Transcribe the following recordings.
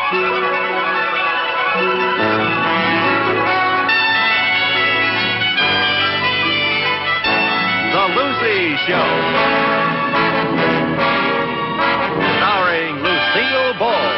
The Lucy Show. Starring Lucille Ball.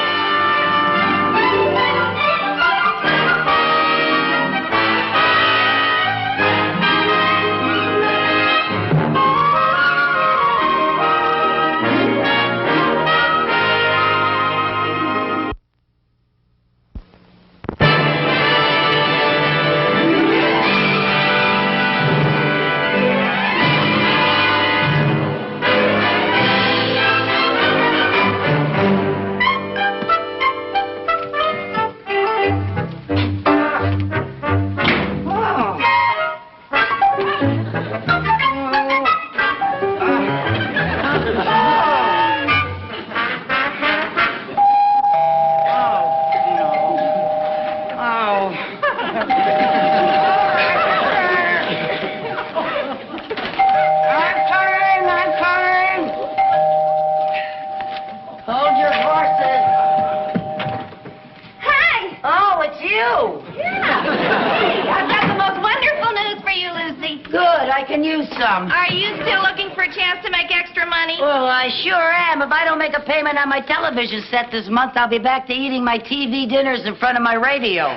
On my television set this month, I'll be back to eating my TV dinners in front of my radio.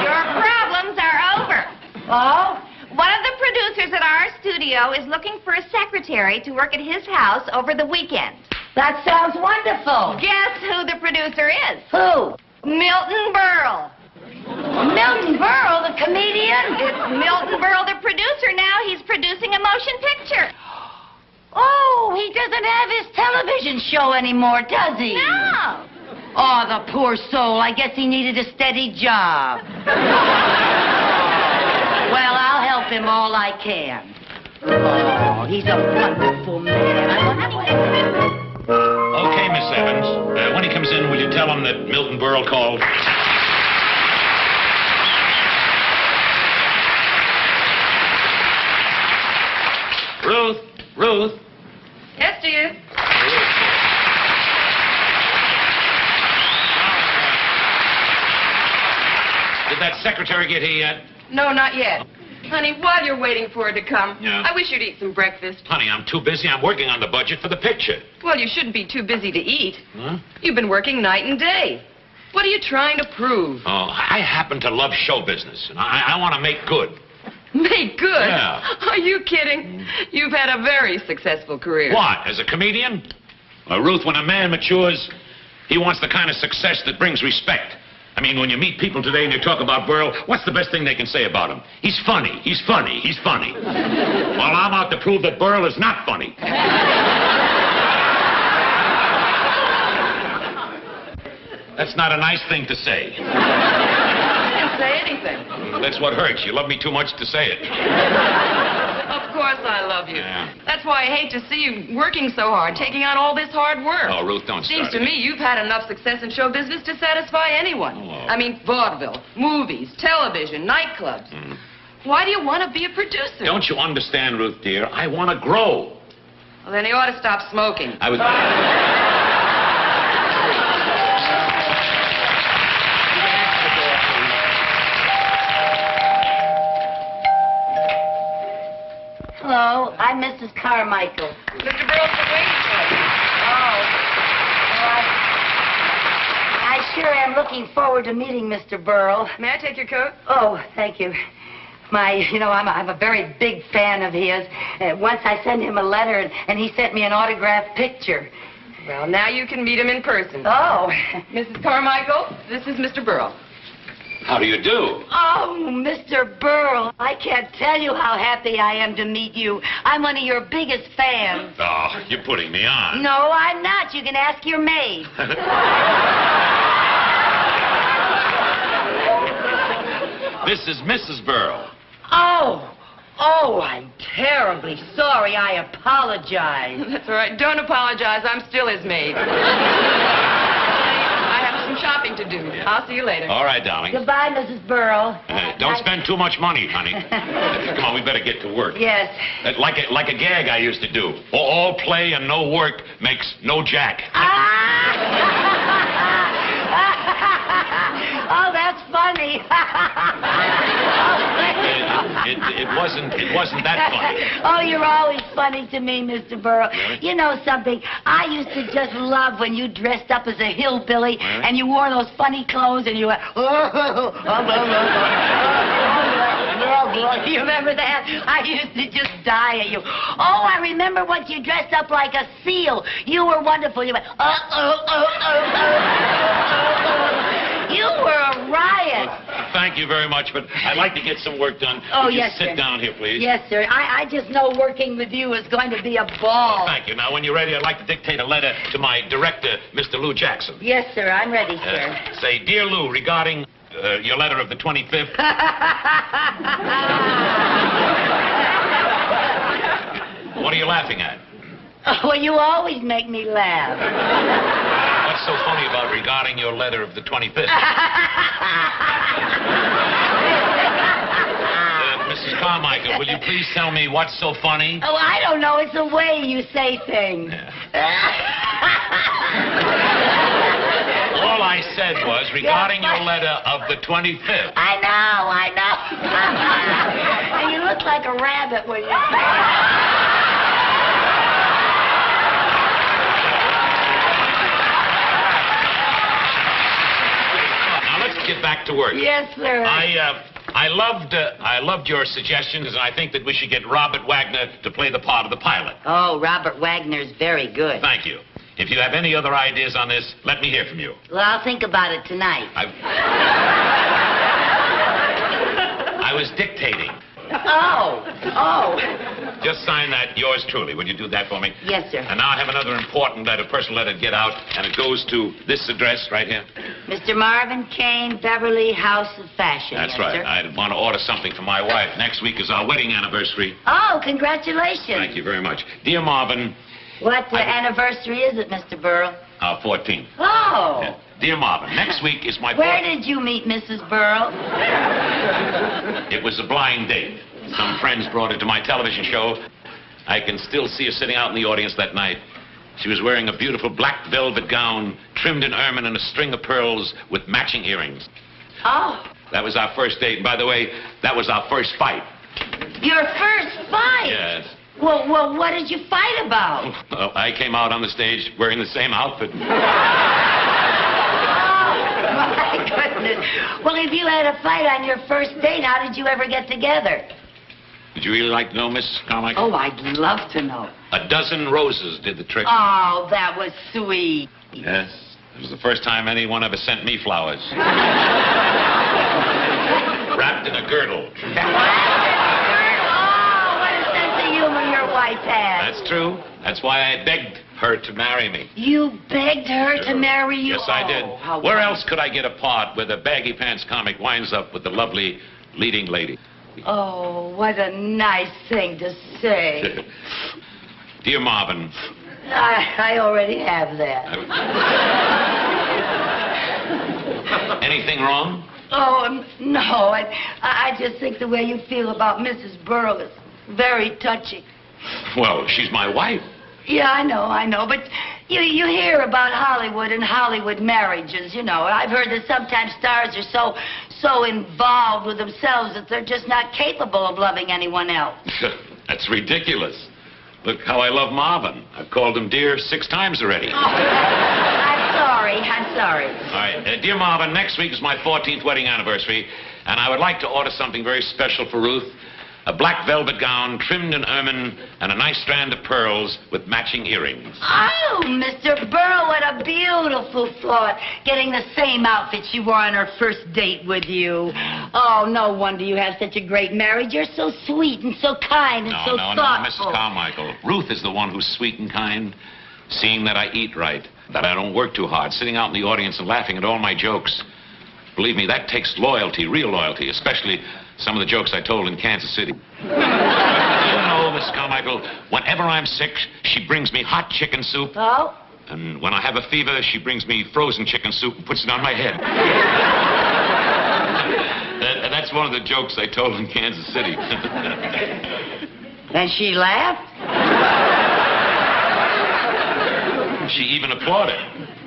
Your problems are over. Oh? One of the producers at our studio is looking for a secretary to work at his house over the weekend. That sounds wonderful. Guess who the producer is? Who? Milton Berle. Milton Berle, the comedian? It's Milton Berle, the producer now. He's producing a motion picture. Oh, he doesn't have his television show anymore, does he? No. Oh, the poor soul. I guess he needed a steady job. Well, I'll help him all I can. Oh, he's a wonderful man. Okay, Miss Evans. When he comes in, will you tell him that Milton Berle called? Ruth. Yes, dear. Did that secretary get here yet? No, not yet. Honey, while you're waiting for her to come, Yeah. I wish you'd eat some breakfast. Honey, I'm too busy. I'm working on the budget for the picture. Well, you shouldn't be too busy to eat. Huh? You've been working night and day. What are you trying to prove? Oh, I happen to love show business, and I want to make good. Make good? Yeah. Are you kidding? You've had a very successful career. What, as a comedian? Ruth, when a man matures, he wants the kind of success that brings respect. I mean, when you meet people today and you talk about Burle, what's the best thing they can say about him? He's funny, he's funny, he's funny. Well, I'm out to prove that Burle is not funny. That's not a nice thing to say. I didn't say anything. That's what hurts. You love me too much to say it. Of course I love you. Yeah. That's why I hate to see you working so hard, taking on all this hard work. Oh, Ruth, don't Seems start to it. me you've had enough success in show business to satisfy anyone. Oh. I mean, vaudeville, movies, television, nightclubs. Why do you want to be a producer? Don't you understand, Ruth, dear? I want to grow. Well, then you ought to stop smoking. I was... Hello, I'm Mrs. Carmichael. Mr. Burles been waiting for you. I sure am looking forward to meeting Mr. Burle. May I take your coat? Oh, thank you. I'm a very big fan of his. Once I sent him a letter, and he sent me an autographed picture. Well, now you can meet him in person. Oh. Mrs. Carmichael, this is Mr. Burle. How do you do? Oh, Mr. Burle, I can't tell you how happy I am to meet you. I'm one of your biggest fans. Oh, you're putting me on. No, I'm not. You can ask your maid. This is Mrs. Burle. Oh, I'm terribly sorry. I apologize. That's all right. Don't apologize. I'm still his maid. I have some shopping to do. I'll see you later. All right, darling. Goodbye, Mrs. Burle. Don't spend too much money, honey. Come on, we better get to work. Yes. Like a gag I used to do. All play and no work makes no jack. Ah! Oh, that's funny. It wasn't that funny. Oh, you're always funny to me, Mr. Burle. Really? You know something? I used to just love when you dressed up as a hillbilly Really? and you wore those funny clothes and you went, you remember that? I used to just die at you. Oh, I remember once you dressed up like a seal. You were wonderful. You went, You were a riot. Thank you very much, but I'd like to get some work done. Oh, Would you yes, sit sir. down here, please? Yes, sir. I just know working with you is going to be a ball. Thank you. Now, when you're ready, I'd like to dictate a letter to my director, Mr. Lou Jackson. Yes, sir. I'm ready, sir. Say, Dear Lou, regarding your letter of the 25th... What are you laughing at? Well, you always make me laugh. What's so funny about regarding your letter of the 25th? Mrs. Carmichael, will you please tell me what's so funny? Oh, I don't know. It's the way you say things. All I said was regarding your letter of the 25th. I know. And you look like a rabbit when you say Now, let's get back to work. Yes, sir. I loved your suggestions, and I think that we should get Robert Wagner to play the part of the pilot. Oh, Robert Wagner's very good. Thank you. If you have any other ideas on this, let me hear from you. Well, I'll think about it tonight. I was dictating. Oh. Just sign that, yours truly. Would you do that for me? Yes, sir. And now I have another important letter, personal letter to get out, and it goes to this address right here. Mr. Marvin Kane, Beverly House of Fashion. That's yes, right. Sir. I want to order something for my wife. Next week is our wedding anniversary. Oh, congratulations. Thank you very much. Dear Marvin, What anniversary is it, Mr. Burle? our 14th. Oh. Yeah. Dear Marvin, next week is my... Where did you meet Mrs. Burle? It was a blind date. Some friends brought her to my television show. I can still see her sitting out in the audience that night. She was wearing a beautiful black velvet gown, trimmed in ermine and a string of pearls with matching earrings. Oh. That was our first date. And by the way, that was our first fight. Your first fight? Yes. Well, what did you fight about? Well, I came out on the stage wearing the same outfit. Oh, my goodness. Well, if you had a fight on your first date, how did you ever get together? Would you really like to know, Miss Carmichael? Oh, I'd love to know. A dozen roses did the trick. Oh, that was sweet. Yes. It was the first time anyone ever sent me flowers. Wrapped in a girdle. Oh, what a sense of humor your wife has. That's true. That's why I begged her to marry me. You begged her to marry you? Yes, I did. Oh, how Where wonderful. else could I get a part where the baggy pants comic winds up with the lovely leading lady? Oh, what a nice thing to say. Dear Marvin, I already have that. anything wrong? Oh, no. I just think the way you feel about Mrs. Burle is very touching. Well, she's my wife. Yeah, I know. But you hear about Hollywood and Hollywood marriages, you know. I've heard that sometimes stars are so involved with themselves that they're just not capable of loving anyone else. That's ridiculous. Look how I love Marvin. I've called him dear 6 times already. Oh, I'm sorry. All right. Dear Marvin, next week is my 14th wedding anniversary, and I would like to order something very special for Ruth. A black velvet gown trimmed in ermine and a nice strand of pearls with matching earrings. Oh, Mr. Burle, what a beautiful thought. Getting the same outfit she wore on her first date with you. Oh, no wonder you have such a great marriage. You're so sweet and so kind and so No, thoughtful. Mrs. Carmichael. Ruth is the one who's sweet and kind, seeing that I eat right, that I don't work too hard, sitting out in the audience and laughing at all my jokes. Believe me, that takes loyalty, real loyalty, especially some of the jokes I told in Kansas City. You know, Miss Carmichael, whenever I'm sick, she brings me hot chicken soup. Oh? And when I have a fever, she brings me frozen chicken soup and puts it on my head. That's one of the jokes I told in Kansas City. And she laughed? She even applauded.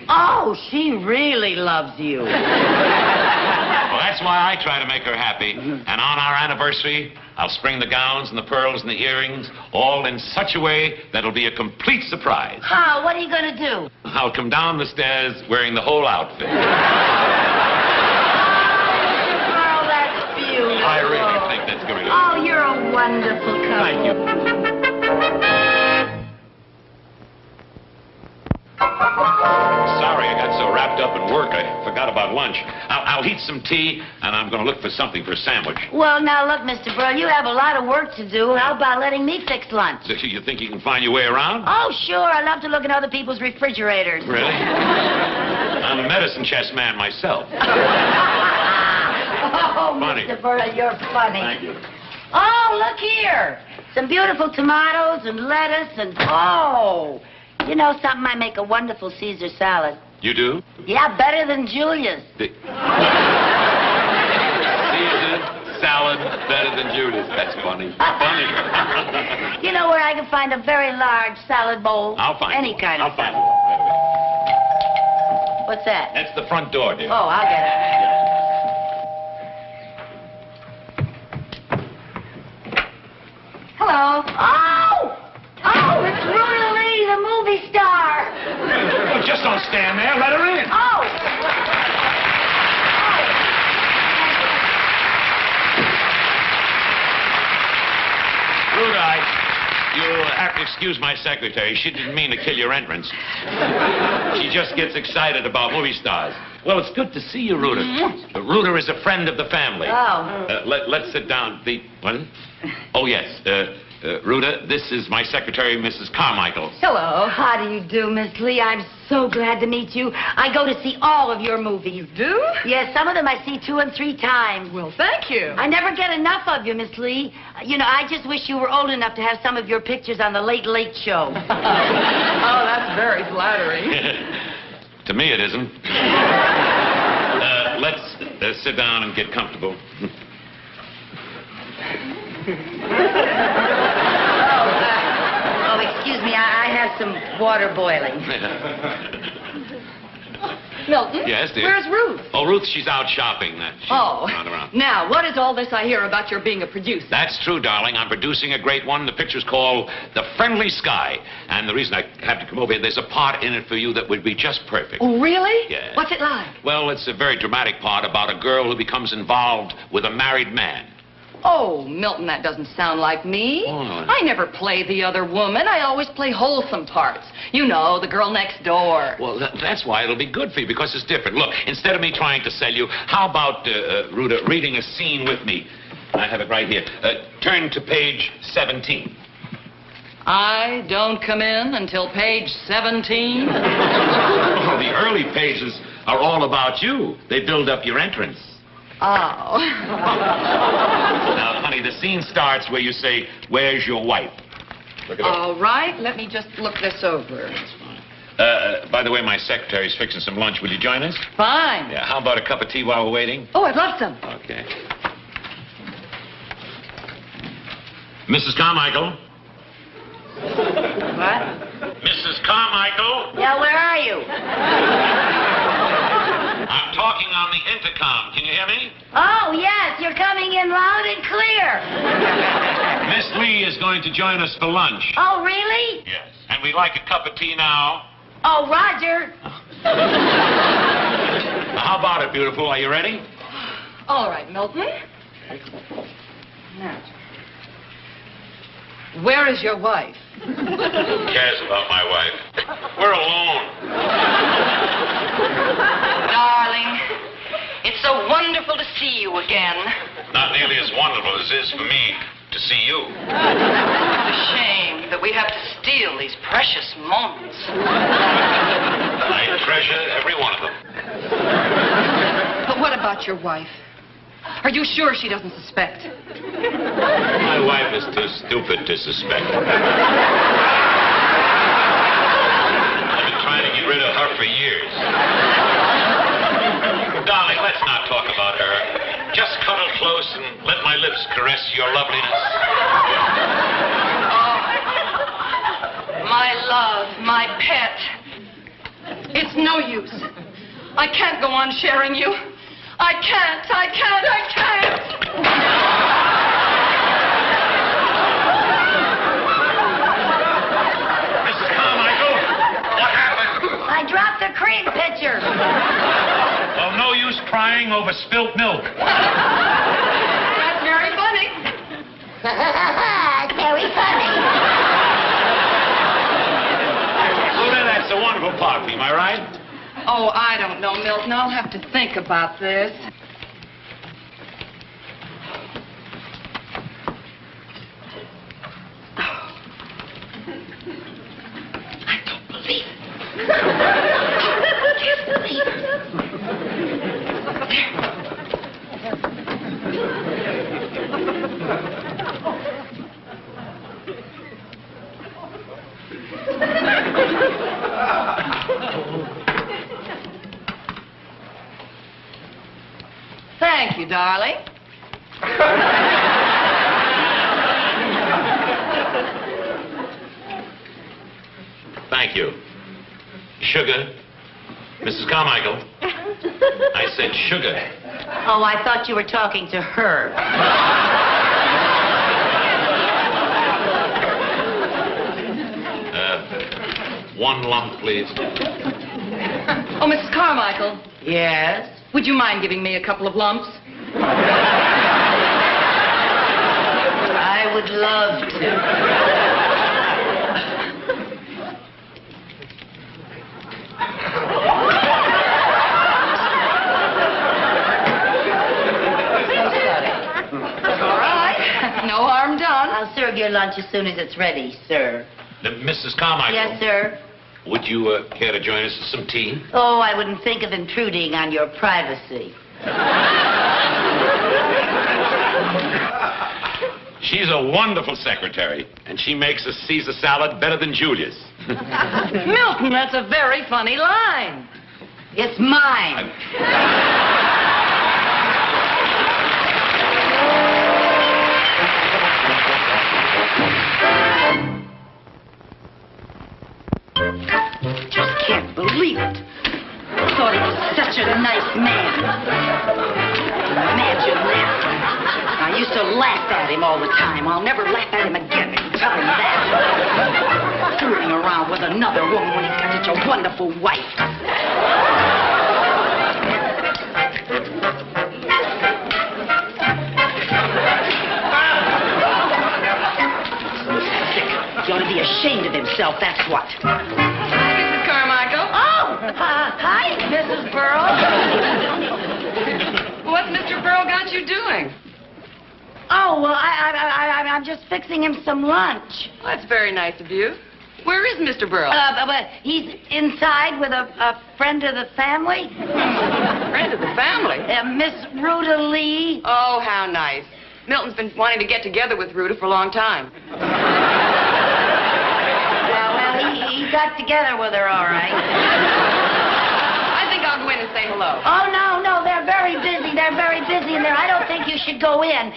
Oh, she really loves you. Well, that's why I try to make her happy. And on our anniversary, I'll spring the gowns and the pearls and the earrings, all in such a way that it'll be a complete surprise. How? What are you going to do? I'll come down the stairs wearing the whole outfit. Oh, that's beautiful. I really think that's good. Oh, you're a wonderful couple. Thank you. Sorry, I got so wrapped up in work, I forgot about lunch. I'll heat some tea, and I'm going to look for something for a sandwich. Well, now, look, Mr. Burle, you have a lot of work to do. How about letting me fix lunch? You think you can find your way around? Oh, sure. I love to look in other people's refrigerators. Really? I'm a medicine chest man myself. Oh, Funny. Mr. Burle, you're funny. Thank you. Oh, look here. Some beautiful tomatoes and lettuce and... Oh, you know something? I make a wonderful Caesar salad. You do? Yeah, better than Julia's. Caesar salad better than Judas. That's funny. Funny. You know where I can find a very large salad bowl? I'll find Any one. kind of I'll find salad. one. Right away. What's that? That's the front door, dear. Oh, I'll get it. Hello. Oh! Oh, it's Ruta Lee, the movie star. Well, just don't stand there. Let her in. Oh! Ruda, you'll have to excuse my secretary. She didn't mean to kill your entrance. She just gets excited about movie stars. Well, it's good to see you, Ruda. Ruda is a friend of the family. Oh. Let's sit down. What? Oh, yes. Ruda, this is my secretary, Mrs. Carmichael. Hello. How do you do, Miss Lee? I'm so glad to meet you. I go to see all of your movies. You do? Yes, some of them I see 2 and 3 times. Well, thank you. I never get enough of you, Miss Lee. You know, I just wish you were old enough to have some of your pictures on the Late Late Show. Oh, that's very flattering. To me, it isn't. Let's sit down and get comfortable. Oh, excuse me, I have some water boiling. Milton? Yes, dear? Where's Ruth? Oh, Ruth, she's out shopping. She's not around. Now, what is all this I hear about your being a producer? That's true, darling. I'm producing a great one. The picture's called The Friendly Sky. And the reason I have to come over here, there's a part in it for you that would be just perfect. Oh, really? Yeah. What's it like? Well, it's a very dramatic part about a girl who becomes involved with a married man. Oh, Milton, that doesn't sound like me. Oh, no. I never play the other woman. I always play wholesome parts. You know, the girl next door. Well, that's why it'll be good for you, because it's different. Look, instead of me trying to sell you, how about, Ruda, reading a scene with me? I have it right here. Turn to page 17. I don't come in until page 17. Oh, the early pages are all about you. They build up your entrance. Oh. Now, honey, the scene starts where you say, "Where's your wife?" Look it up. All right, let me just look this over. By the way, my secretary's fixing some lunch. Will you join us? Fine. Yeah, how about a cup of tea while we're waiting? Oh, I'd love some. Okay. Mrs. Carmichael? What? Mrs. Carmichael? Yeah, where are you? I'm talking on the intercom. Can you hear me? Oh, yes, you're coming in loud and clear. Miss Lee is going to join us for lunch. Oh, really? Yes. And we'd like a cup of tea now. Oh, Roger. How about it, beautiful? Are you ready? All right, Milton. Now. Where is your wife? Who cares about my wife? We're alone. Darling, it's so wonderful to see you again. Not nearly as wonderful as it is for me to see you. What a shame that we have to steal these precious moments. I treasure every one of them. But what about your wife? Are you sure she doesn't suspect? My wife is too stupid to suspect. I've been trying to get rid of her for years. Darling, let's not talk about her. Just cuddle close and let my lips caress your loveliness. Oh, my love, my pet. It's It's no use. I can't go on sharing you. I can't. Mrs. Carmichael, what happened? I dropped the cream pitcher. Well, no use crying over spilt milk. That's very funny. Very funny. Rhoda, that's a wonderful party, am I right? Oh, I don't know, Milton. I'll have to think about this. I don't believe it. I can't believe Thank you, darling. Thank you. Sugar. Mrs. Carmichael. I said sugar. Oh, I thought you were talking to her. One lump, please. Oh, Mrs. Carmichael, Yes? would you mind giving me a couple of lumps? I would love All right. No harm done. I'll serve your lunch as soon as it's ready, sir. Mrs. Carmichael. Yes, sir? Would you care to join us for some tea? Oh, I wouldn't think of intruding on your privacy. She's a wonderful secretary, and she makes a Caesar salad better than Julia's. Milton, that's a very funny line. It's mine. Just can't believe it. Thought he was such a nice man. Imagine that. I used to laugh at him all the time. I'll never laugh at him again, I can tell him that. Screwing around with another woman when he's got such a wonderful wife. He ought to be ashamed of himself, that's what. Mrs. Carmichael. Oh, hi, Mrs. Burles. What's Mr. Berle got you doing? Oh, well, I'm just fixing him some lunch. Well, that's very nice of you. Where is Mr. Berle? But he's inside with a friend of the family. Friend of the family? Miss Rhoda Lee. Oh, how nice. Milton's been wanting to get together with Rhoda for a long time. Well, he got together with her, all right. I think I'll go in and say hello. Oh, no, they're very busy. They're very busy in there. I don't think you should go in.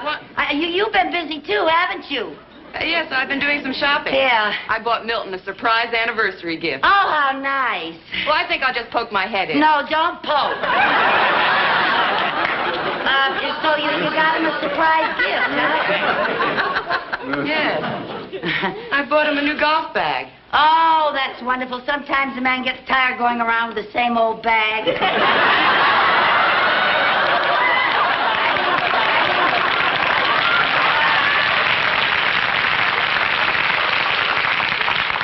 What? You've been busy, too, haven't you? Yes, I've been doing some shopping. Yeah. I bought Milton a surprise anniversary gift. Oh, how nice. Well, I think I'll just poke my head in. No, don't poke. So you got him a surprise gift, huh? Yes. I bought him a new golf bag. Oh, that's wonderful. Sometimes a man gets tired going around with the same old bag.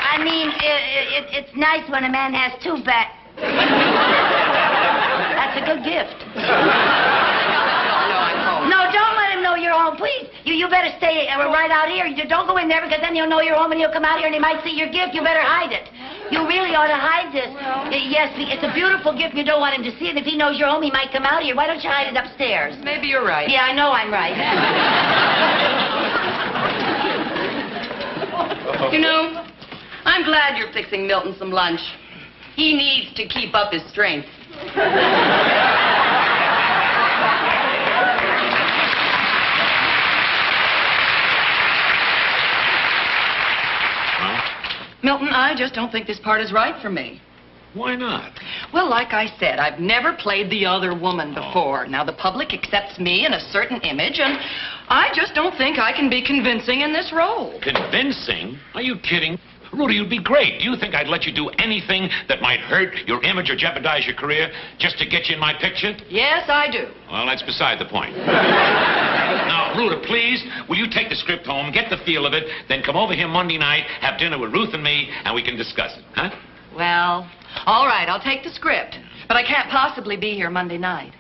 I mean, it's nice when a man has two bags. That's a good gift. No, I'm home. No, don't let him know you're home, please. You better stay right out here. You don't go in there because then he'll know you're home and he'll come out here and he might see your gift. You better hide it. You really ought to hide this. Yes, it's a beautiful gift. You don't want him to see it. If he knows you're home, he might come out here. Why don't you hide it upstairs? Maybe you're right. Yeah, I know I'm right. You know, I'm glad you're fixing Milton some lunch. He needs to keep up his strength. Milton, I just don't think this part is right for me. Why not? Well, like I said, I've never played the other woman before. Now, the public accepts me in a certain image, and I just don't think I can be convincing in this role. Convincing? Are you kidding? Rudy, you'd be great. Do you think I'd let you do anything that might hurt your image or jeopardize your career just to get you in my picture? Yes, I do. Well, that's beside the point. Now, Ruta, please, will you take the script home, get the feel of it, then come over here Monday night, have dinner with Ruth and me, and we can discuss it, huh? Well, all right, I'll take the script. But I can't possibly be here Monday night.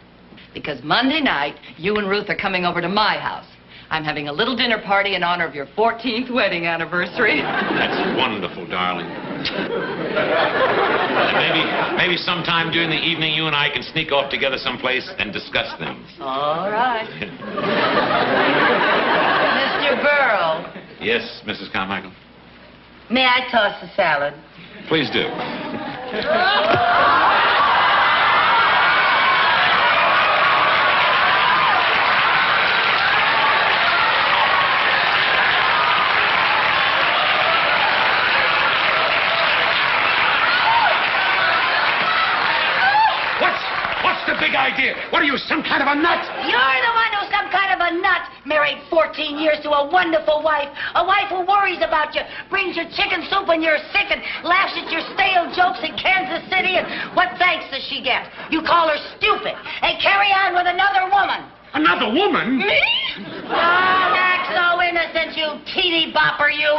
Because Monday night, you and Ruth are coming over to my house. I'm having a little dinner party in honor of your 14th wedding anniversary. That's wonderful, darling. Maybe sometime during the evening you and I can sneak off together someplace and discuss things. All right. Mr. Burle, Yes, Mrs. Carmichael? may I toss the salad? Please do. What's the big idea? What are you, some kind of a nut? You're the one who's some kind of a nut. Married 14 years to a wonderful wife. A wife who worries about you, brings you chicken soup when you're sick, and laughs at your stale jokes in Kansas City. And what thanks does she get? You call her stupid and carry on with another woman. Another woman? Me? Oh, act so innocent, you teeny bopper, you.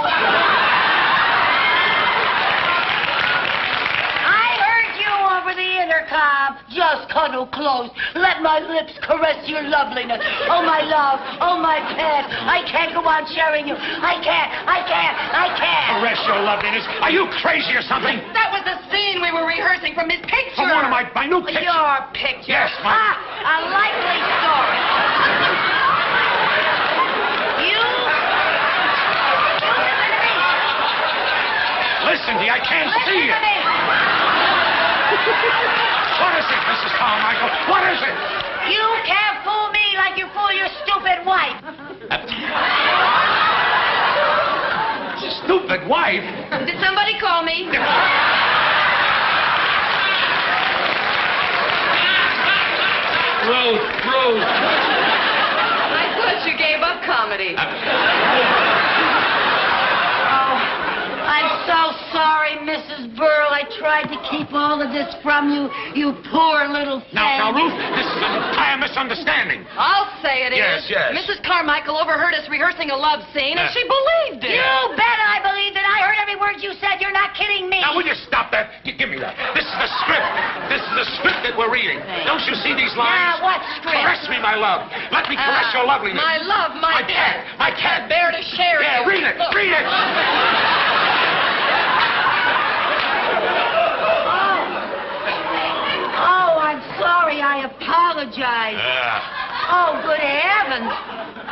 Over the intercom. Just cuddle close. Let my lips caress your loveliness. Oh, my love. Oh, my pet. I can't go on sharing you. I can't. Caress your loveliness. Are you crazy or something? That was the scene we were rehearsing from his picture. From one of my new pictures. Your picture. Yes, my... A likely story. You Listen to me. I can't see you. Listen to me. What is it, Mrs. Carmichael? What is it? You can't fool me like you fool your stupid wife. Stupid wife? Did somebody call me? Ruth. I thought you gave up comedy. I'm so sorry, Mrs. Burle. I tried to keep all of this from you, you poor little thing. Now, Ruth, this is an entire misunderstanding. I'll say it is. Yes. Mrs. Carmichael overheard us rehearsing a love scene, and she believed it. You bet I believed it. I heard every word you said. You're not kidding me. Now, will you stop that? Give me that. This is the script. This is the script that we're reading. Don't you see these lines? Yeah, what script? Caress me, my love. Let me caress your loveliness. My love, my pet. My cat. Bear to share Yeah, it. read it. Look. Read it. Oh, I'm sorry. I apologize. Oh, good heavens.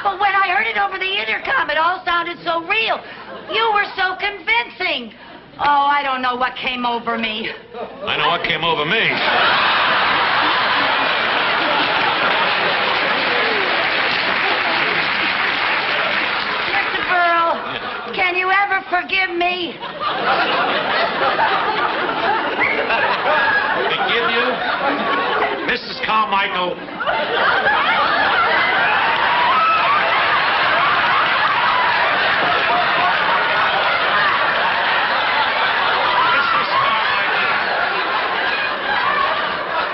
But when I heard it over the intercom, it all sounded so real. You were so convincing. Oh, I don't know what came over me. I know what came over me. Mr. Burle, can you ever forgive me? Forgive you? Mrs. Carmichael.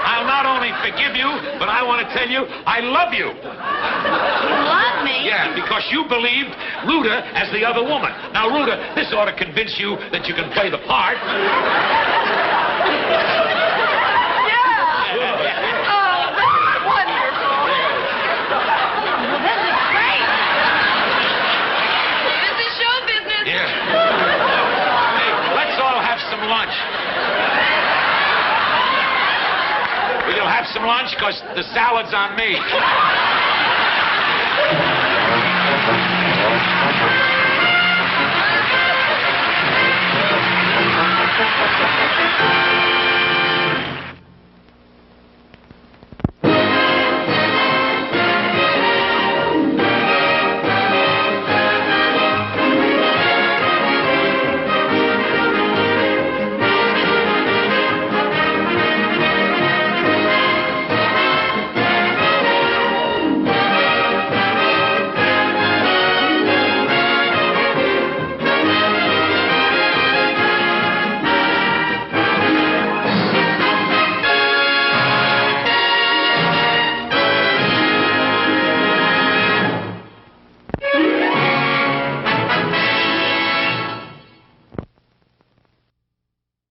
I'll not only forgive you, but I want to tell you I love you. You love me? Yeah, because you believed Ruta as the other woman. Now, Ruta, this ought to convince you that you can play the part. Lunch. We'll have some lunch because the salad's on me.